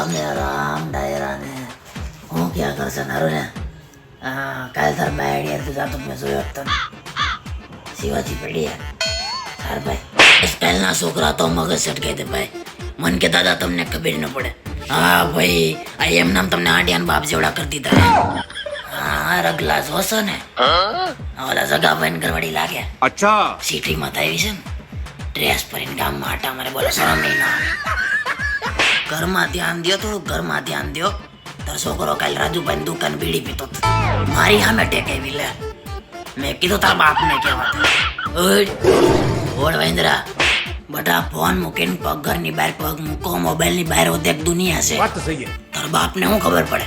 રામે રામ ડાયરા ને હું ક્યાં કરશે નારું ને કાલ તાર બાયડિયા તું જાતો મેં જોયો તને શિવાજી પડી તાર ભાઈ સ્ટાઇલના છોકરા તો મગજ સટકાઈ દે ભાઈ મન કે દાદા તમને ખબર ન પડે હા ભાઈ આ એમ નામ તમને આડિયાન બાપ જેવડા કરી દીધા હા રગલા જોશો ને ઓલા જગા ભાઈ ઘરવાળી લાગે अच्छा સિટીમાં થાય છે ને ડ્રેસ પહેરીને ગામમાં આટા મારે બોલે શરમ નહીં ના ઘરમાં ધ્યાન દો થોડું ઘરમાં ધ્યાન દો તાર છોકરો કાલ રાજુભાઈ દુકાન બીડી પીતો મારી સામે ટેકાવી લે મેં કીધું તારા બાપને કહેવા ઓળ વૈંદ્રા બટા ફોન મૂકીને પગ ઘરની બહાર પગ મૂકો મોબાઈલની બહાર ઓદેક દુનિયા છે बात तो सही है તારા બાપને શું ખબર પડે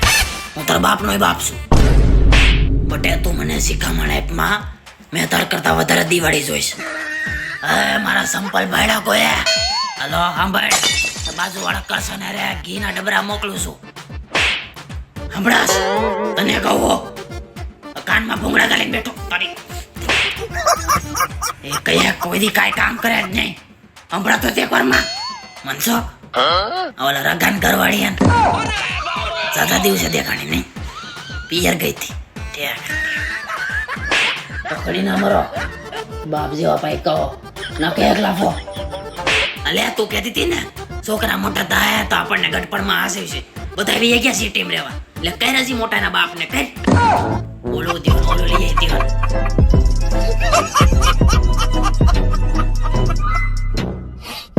હું તારા બાપનો બાપ છું બટે તું મને શીખામણ આપમાં મેં તાર કરતા વધારે દિવાળી જોઈશ હવે મારા સંપલ ભાઈડા કોઈ હલો સાંભળ બાજુ વાળા કરશે ને રે ઘીના ડબરા મોકલું છું સાંભળાશ તને કહો કાનમાં ભૂંગળા ગાલીને બેઠો તારી એ કયા કોઈ દી કાંઈ કામ કરે જ નહીં સંભળાતો તે વારમાં મનસો ઓલા રગાન ઘરવાળી સાદા દિવસે દેખાણી નહીં પિયર ગઈ હતી પકડી ના મરો બાપ જેવા પાઈ કહો ના કે એકલાફો અલે તું કહેતી હતી ને છોકરા મોટા થાય તો આપણને ગટપણમાં હાસે છે બધા એવી ગયા છે ટીમ રહેવા એટલે કઈ રાજી મોટાના બાપને કઈ બોલો દીવો બોલો લઈ આવી